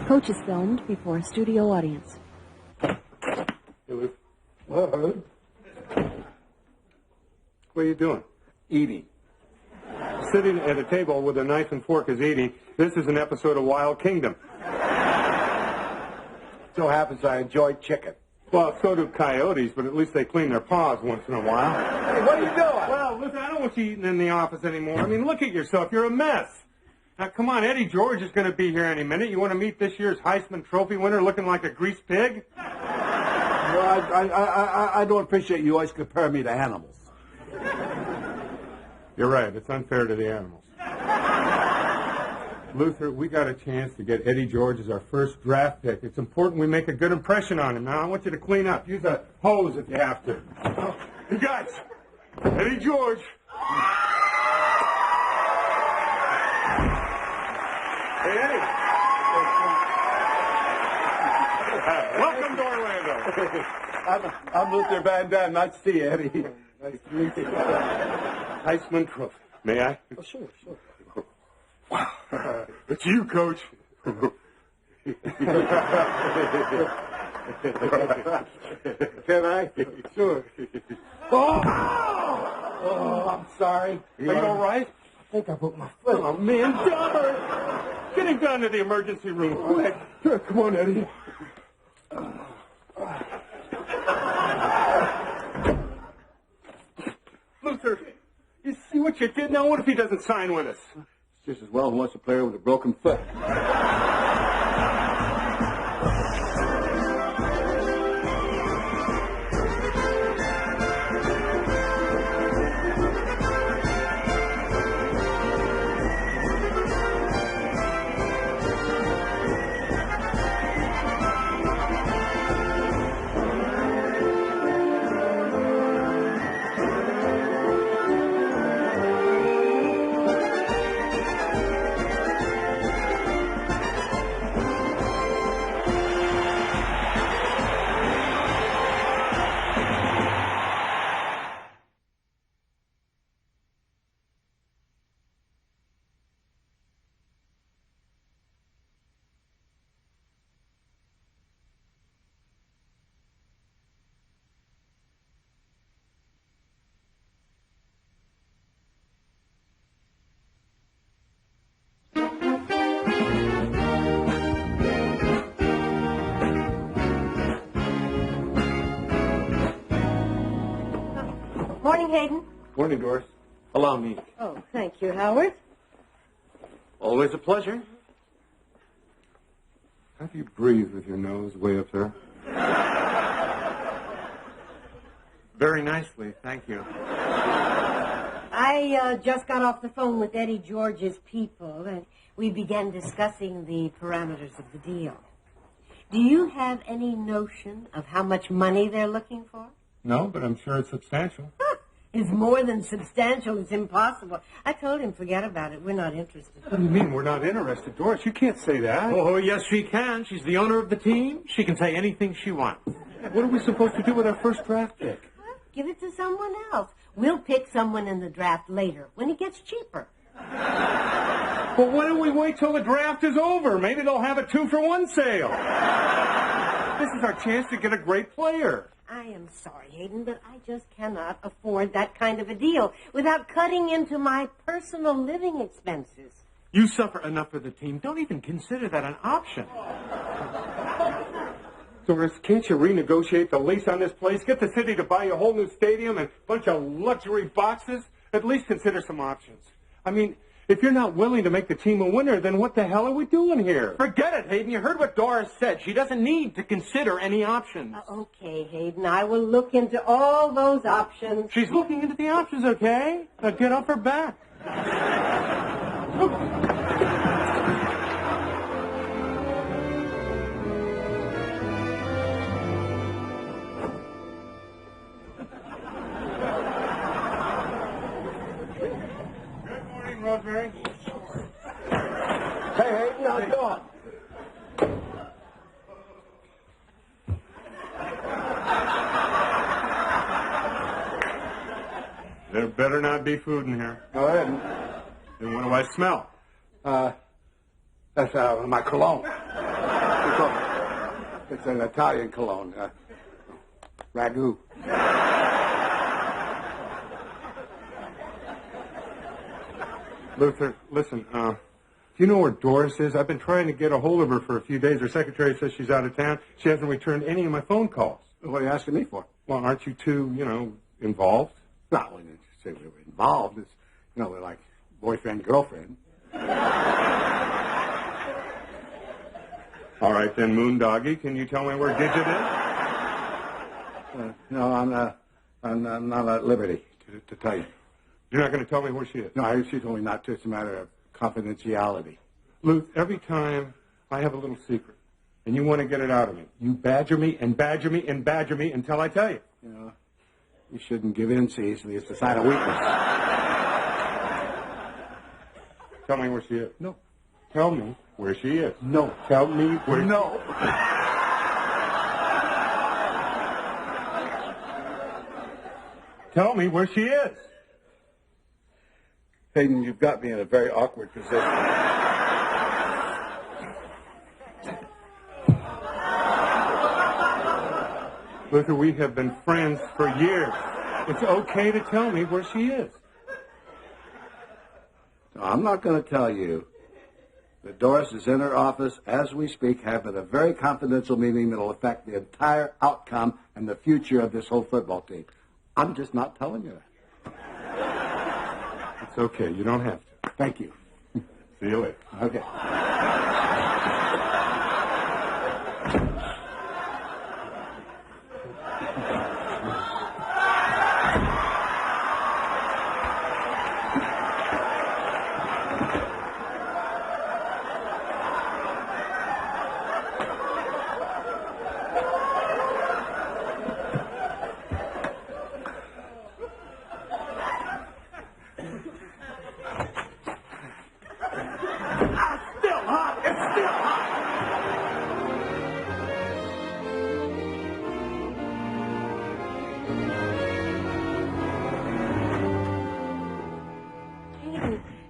Coach is filmed before a studio audience. What are you doing? Eating. Sitting at a table with a knife and fork is eating. This is an episode of Wild Kingdom. So happens I enjoy chicken. Well, so do coyotes, but at least they clean their paws once in a while. Hey, what are you doing? Well, listen, I don't want you eating in the office anymore. I mean, look at yourself. You're a mess. Now, come on, Eddie George is going to be here any minute. You want to meet this year's Heisman Trophy winner looking like a greased pig? Well, I don't appreciate you always compare me to animals. You're right. It's unfair to the animals. Luther, we got a chance to get Eddie George as our first draft pick. It's important we make a good impression on him. Now, I want you to clean up. Use a hose if you have to. You guys, Eddie George. Hey, Eddie. Welcome to Orlando. I'm Luther Van Dyke. Nice to see you, Eddie. Nice to meet you. Heisman Trophy. May I? Oh, sure. Wow. It's you, Coach. Can I? Sure. Oh, I'm sorry. Are you all right? I think I broke my foot. Oh, man, Dauber! Get him down to the emergency room, quick. Sure, come on, Eddie. Luther, you see what you did? Now, what if he doesn't sign with us? Just as well he wants a player with a broken foot. Morning, Hayden. Morning, Doris. Allow me. Oh, thank you, Howard. Always a pleasure. How do you breathe with your nose way up there? Very nicely, thank you. I just got off the phone with Eddie George's people, and we began discussing the parameters of the deal. Do you have any notion of how much money they're looking for? No, but I'm sure it's substantial. It's more than substantial. It's impossible. I told him, forget about it. We're not interested. What do you mean we're not interested, Doris? You can't say that. Oh, yes, she can. She's the owner of the team. She can say anything she wants. What are we supposed to do with our first draft pick? Give it to someone else. We'll pick someone in the draft later, when it gets cheaper. Well, why don't we wait till the draft is over? Maybe they'll have a 2-for-1 sale. This is our chance to get a great player. I am sorry, Hayden, but I just cannot afford that kind of a deal without cutting into my personal living expenses. You suffer enough for the team. Don't even consider that an option. Doris, can't you renegotiate the lease on this place? Get the city to buy you a whole new stadium and a bunch of luxury boxes? At least consider some options. I mean, if you're not willing to make the team a winner, then what the hell are we doing here? Forget it, Hayden. You heard what Doris said. She doesn't need to consider any options. Okay, Hayden, I will look into all those options. She's looking into the options, okay? Now get off her back. Rosemary? Hey, Hayden, how's it going? There better not be food in here. Go ahead. Then what do I smell? That's my cologne. It's an Italian cologne. Ragu. Luther, listen, do you know where Doris is? I've been trying to get a hold of her for a few days. Her secretary says she's out of town. She hasn't returned any of my phone calls. What are you asking me for? Well, aren't you two, involved? No, when you say we were involved, it's, we're like boyfriend, girlfriend. All right, then, Moondoggy, can you tell me where Gidget is? No, I'm not at liberty to tell you. You're not going to tell me where she is? No, she told me not to. It's a matter of confidentiality. Luth, every time I have a little secret, and you want to get it out of me, you badger me and badger me and badger me until I tell you. You shouldn't give in so easily. It's a sign of weakness. Tell me where she is. No. Tell me where she is. No. Tell me where No. Tell me where she is. Hayden, you've got me in a very awkward position. Luther, we have been friends for years. It's okay to tell me where she is. No, I'm not going to tell you that Doris is in her office as we speak, having a very confidential meeting that will affect the entire outcome and the future of this whole football team. I'm just not telling you that. It's okay. You don't have to. Thank you. See you later. Okay.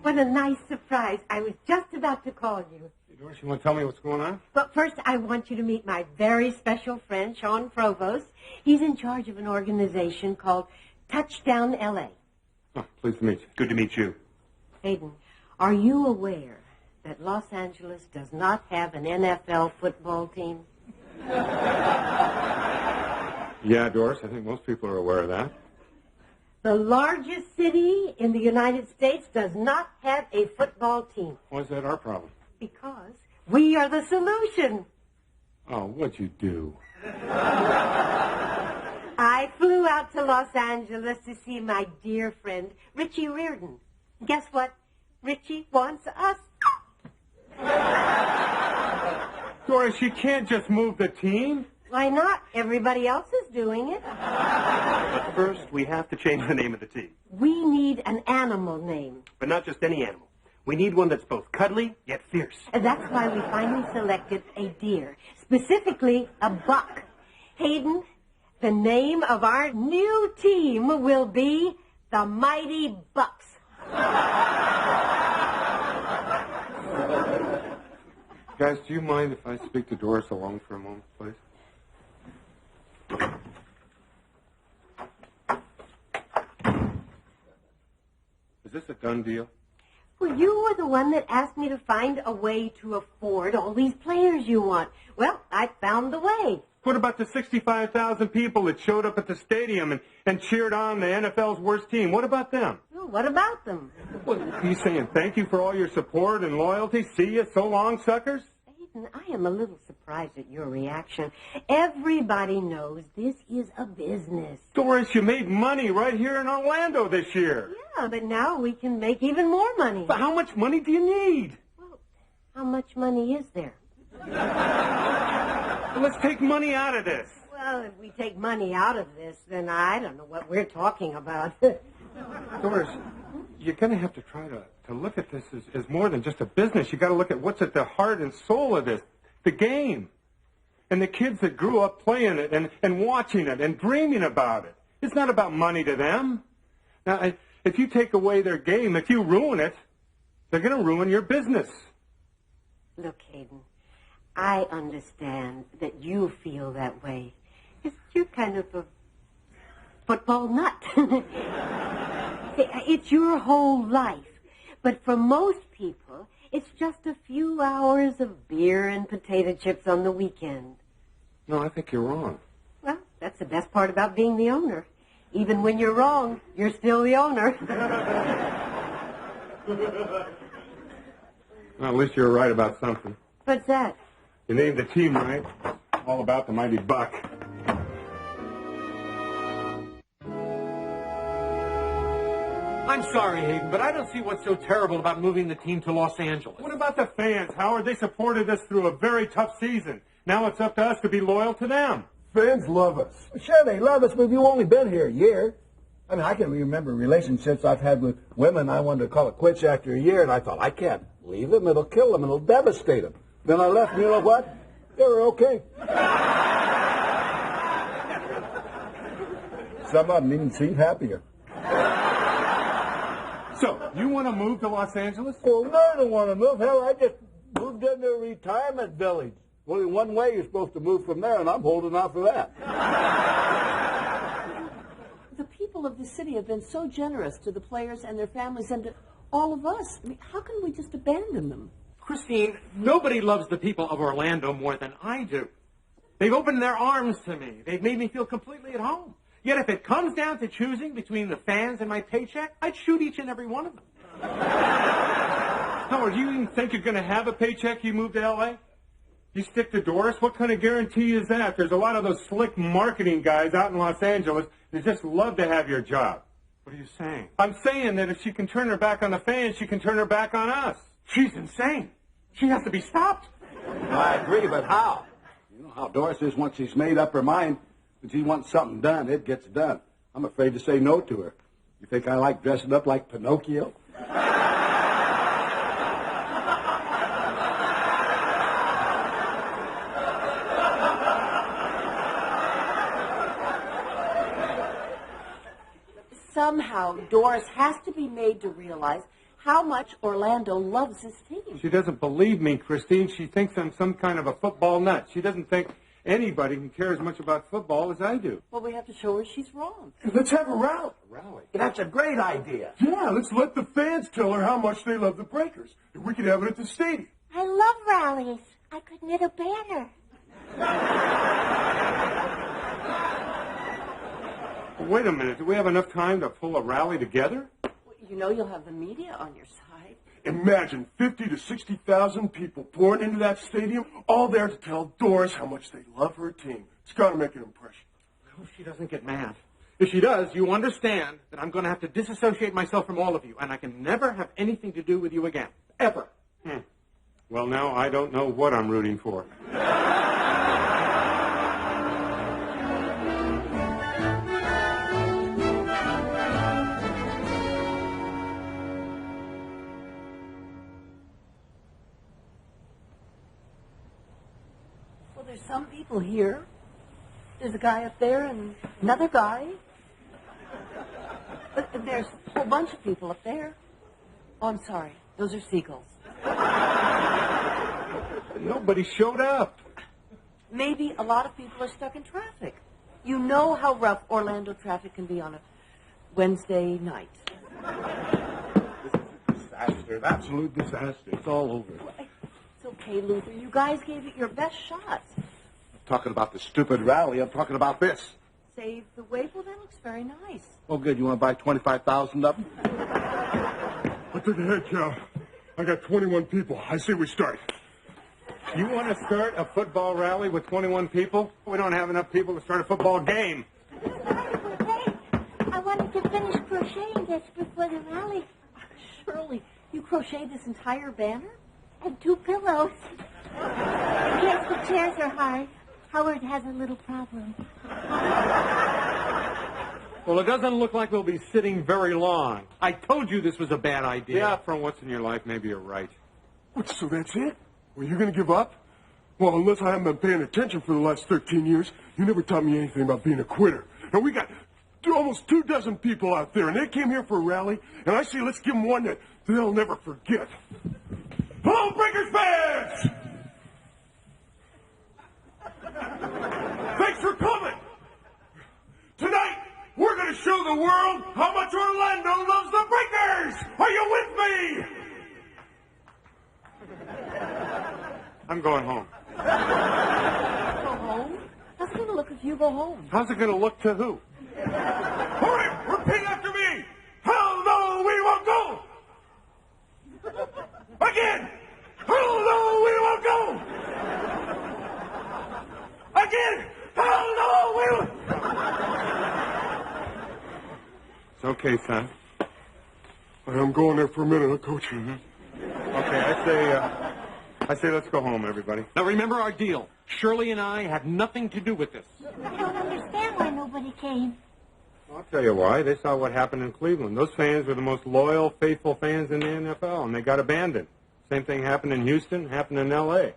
What a nice surprise. I was just about to call you. Hey, Doris, you want to tell me what's going on? But first, I want you to meet my very special friend, Sean Provost. He's in charge of an organization called Touchdown L.A. Oh, pleased to meet you. Good to meet you. Hayden, are you aware that Los Angeles does not have an NFL football team? Yeah, Doris, I think most people are aware of that. The largest city in the United States does not have a football team. Why is that our problem? Because we are the solution. Oh, what'd you do? I flew out to Los Angeles to see my dear friend, Richie Reardon. Guess what? Richie wants us. Doris, you can't just move the team. Why not? Everybody else is doing it. But first, we have to change the name of the team. We need an animal name. But not just any animal. We need one that's both cuddly yet fierce. And that's why we finally selected a deer, specifically a buck. Hayden, the name of our new team will be the Mighty Bucks. Guys, do you mind if I speak to Doris alone for a moment, please? Is this a done deal? Well, you were the one that asked me to find a way to afford all these players you want. Well, I found the way. What about the 65,000 people that showed up at the stadium and cheered on the NFL's worst team? What about them? Well, what about them? What, are you saying thank you for all your support and loyalty? See you so long, suckers? Hayden, I am a little surprised at your reaction. Everybody knows this is a business. Doris, you made money right here in Orlando this year. Yeah, but now we can make even more money. But how much money do you need? Well, how much money is there? Let's take money out of this. Well, if we take money out of this, then I don't know what we're talking about. Doris, you're going to have to try to look at this as more than just a business. You've got to look at what's at the heart and soul of this, the game. And the kids that grew up playing it and watching it and dreaming about it. It's not about money to them. Now, if you take away their game, if you ruin it, they're going to ruin your business. Look, Hayden, I understand that you feel that way. You're kind of a football nut. It's your whole life. But for most people, it's just a few hours of beer and potato chips on the weekend. No, I think you're wrong. Well, that's the best part about being the owner. Even when you're wrong, you're still the owner. Well, at least you're right about something. What's that? You named the team right. All about the mighty Buck. I'm sorry, Hayden, but I don't see what's so terrible about moving the team to Los Angeles. What about the fans, Howard? They supported us through a very tough season. Now it's up to us to be loyal to them. Fans love us. Sure, they love us, but we've only been here a year. I mean, I can remember relationships I've had with women. I wanted to call it quits after a year, and I thought, I can't leave them. It'll kill them. It'll devastate them. Then I left, and you know what? They were okay. Some of them even seemed happier. So, you want to move to Los Angeles? Well, no, I don't want to move. Hell, I just moved into a retirement village. Only one way you're supposed to move from there, and I'm holding out for that. The people of the city have been so generous to the players and their families and to all of us. I mean, how can we just abandon them? Christine, nobody loves the people of Orlando more than I do. They've opened their arms to me. They've made me feel completely at home. Yet if it comes down to choosing between the fans and my paycheck, I'd shoot each and every one of them. Howard, you even think you're going to have a paycheck you move to L.A.? You stick to Doris? What kind of guarantee is that? There's a lot of those slick marketing guys out in Los Angeles who just love to have your job. What are you saying? I'm saying that if she can turn her back on the fans, she can turn her back on us. She's insane. She has to be stopped. I agree, but how? You know how Doris is once she's made up her mind. When she wants something done, it gets done. I'm afraid to say no to her. You think I like dressing up like Pinocchio? Somehow, Doris has to be made to realize how much Orlando loves his team. She doesn't believe me, Christine. She thinks I'm some kind of a football nut. She doesn't think anybody can care as much about football as I do. Well, we have to show her she's wrong. Let's have a rally. Rally? That's a great idea. Yeah, let's let the fans tell her how much they love the Breakers. And we could have it at the stadium. I love rallies. I could knit a banner. Wait a minute. Do we have enough time to pull a rally together? You know you'll have the media on your side. Imagine 50 to 60,000 people pouring into that stadium, all there to tell Doris how much they love her team. It's got to make an impression. I hope she doesn't get mad. If she does, you understand that I'm going to have to disassociate myself from all of you, and I can never have anything to do with you again. Ever. Well, now I don't know what I'm rooting for. Well, there's some people here. There's a guy up there and another guy. But there's a whole bunch of people up there. Oh, I'm sorry. Those are seagulls. Nobody showed up. Maybe a lot of people are stuck in traffic. You know how rough Orlando traffic can be on a Wednesday night. This is a disaster, an absolute disaster. It's all over. It's okay, Luther. You guys gave it your best shots. I'm talking about the stupid rally. I'm talking about this. Save the way? Well, that looks very nice. Oh, good. You want to buy 25,000 of them? What the heck, Cal? I got 21 people. I say we start. You want to start a football rally with 21 people? We don't have enough people to start a football game. Hey, I wanted to finish crocheting this before the rally. Shirley, you crocheted this entire banner? And 2 pillows. In case the chairs are hard, Howard has a little problem. Well, it doesn't look like we'll be sitting very long. I told you this was a bad idea. Yeah, for once in your life, maybe you're right. What, so that's it? Well, you're going to give up? Well, unless I haven't been paying attention for the last 13 years, you never taught me anything about being a quitter. Now, we got almost 24 people out there, and they came here for a rally, and I say let's give them one that they'll never forget. Hello, Breakers fans! I'm going home. Go home? How's it going to look if you go home? How's it going to look to who? Hurry! Repeat after me! Hell no, we won't go! Again! Hell no, we won't go! Again! Hell no, we won't... It's okay, son. I'm going there for a minute, Coach. Okay, I say let's go home, everybody. Now remember our deal. Shirley and I have nothing to do with this. I don't understand why nobody came. I'll tell you why. They saw what happened in Cleveland. Those fans were the most loyal, faithful fans in the NFL, and they got abandoned. Same thing happened in Houston, happened in L.A.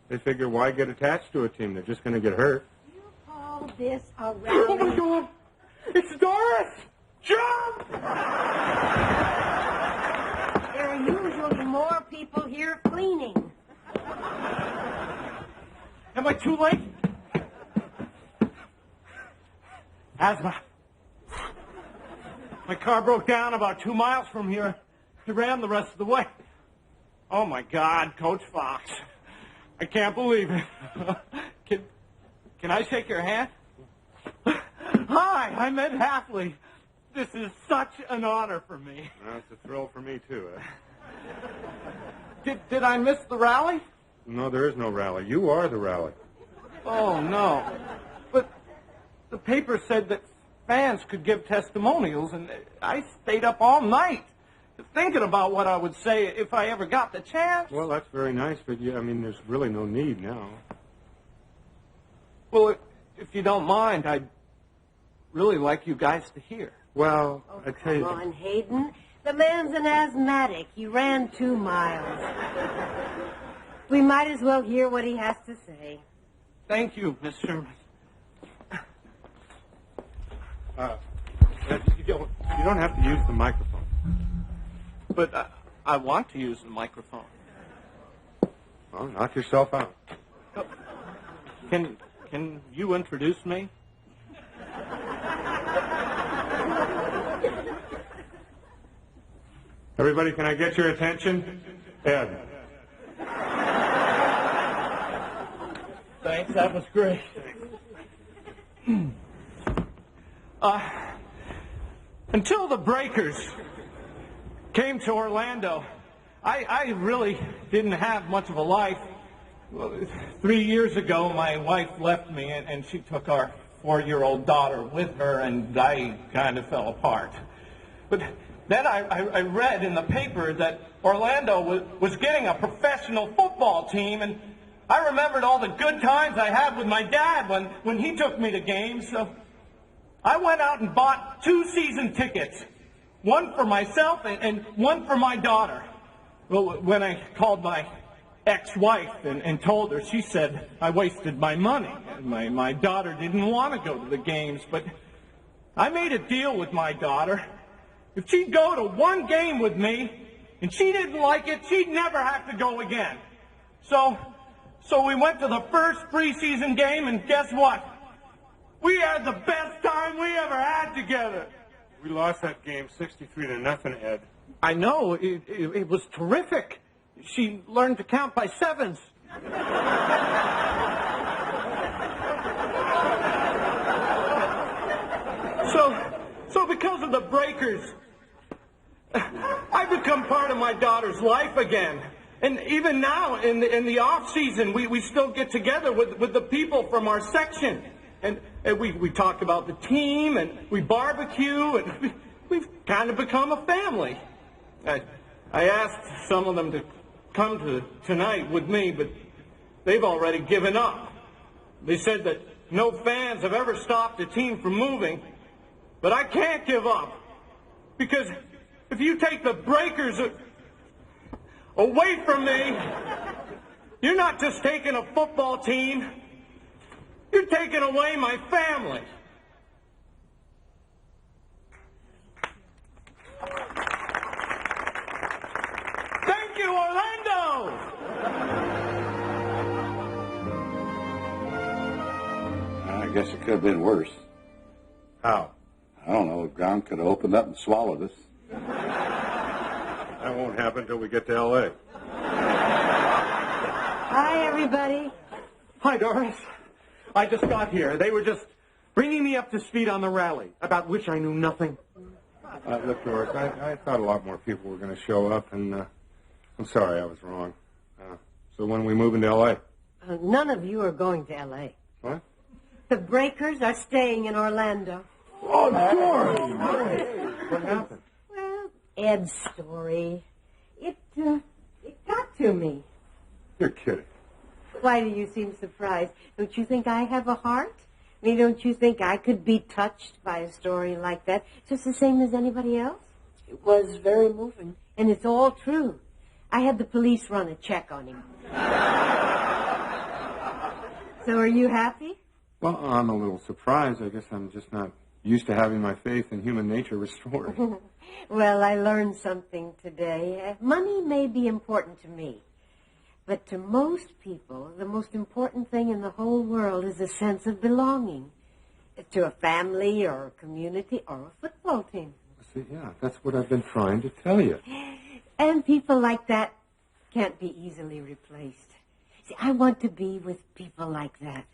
They figure, why get attached to a team? They're just going to get hurt. You call this a Oh, my rally? God. It's Doris. Jump! There are usually more people here cleaning. Am I too late? Asthma. My car broke down about 2 miles from here. I ran the rest of the way. Oh, my God, Coach Fox. I can't believe it. Can I shake your hand? Hi, I'm Ed Halfley. This is such an honor for me. Well, it's a thrill for me, too. Did I miss the rally? No, there is no rally. You are the rally. Oh, no. But the paper said that fans could give testimonials, and I stayed up all night thinking about what I would say if I ever got the chance. Well, that's very nice, but, yeah, I mean, there's really no need now. Well, if you don't mind, I'd really like you guys to hear. Well, Oh, I tell you... come on, Hayden. The man's an asthmatic. He ran 2 miles. We might as well hear what he has to say. Thank you, Miss Sherman. You don't have to use the microphone. But I want to use the microphone. Well, knock yourself out. Can you introduce me? Everybody, can I get your attention? Ed. Thanks, that was great. Until the Breakers came to Orlando, I really didn't have much of a life. Well, 3 years ago, my wife left me, and she took our 4-year-old daughter with her, and I kind of fell apart. But then I read in the paper that Orlando was getting a professional football team, and I remembered all the good times I had with my dad when he took me to games. So I went out and bought 2 season tickets, one for myself and one for my daughter. Well, when I called my ex-wife and told her, she said I wasted my money. My daughter didn't want to go to the games, but I made a deal with my daughter. If she'd go to one game with me and she didn't like it, she'd never have to go again. So we went to the first preseason game, and guess what? We had the best time we ever had together. We lost that game 63-0, Ed. I know. It was terrific. She learned to count by sevens. So because of the Breakers, I've become part of my daughter's life again. And even now, in the off season, we still get together with the people from our section, and we talk about the team, and we barbecue, and we've kind of become a family. I asked some of them to come to tonight with me, but they've already given up. They said that no fans have ever stopped a team from moving, but I can't give up, because if you take the Breakers away from me, you're not just taking a football team, you're taking away my family. Thank you, Orlando! I guess it could have been worse. How? I don't know. The ground could have opened up and swallowed us. That won't happen until we get to L.A. Hi, everybody. Hi, Doris. I just got here. They were just bringing me up to speed on the rally, about which I knew nothing. Look, Doris, I thought a lot more people were going to show up, and I'm sorry I was wrong. So when we move into L.A.? None of you are going to L.A. What? The Breakers are staying in Orlando. Oh, Doris! What happened? Well, Ed's story. It got to me. You're kidding. Why do you seem surprised? Don't you think I have a heart? I mean, don't you think I could be touched by a story like that just the same as anybody else? It was very moving. And it's all true. I had the police run a check on him. So are you happy? Well, I'm a little surprised. I guess I'm just not used to having my faith in human nature restored. Well, I learned something today. Money may be important to me, but to most people, the most important thing in the whole world is a sense of belonging to a family or a community or a football team. See, yeah, that's what I've been trying to tell you. And people like that can't be easily replaced. See, I want to be with people like that.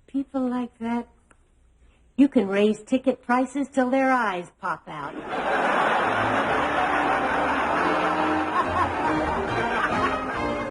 People like that, you can raise ticket prices till their eyes pop out.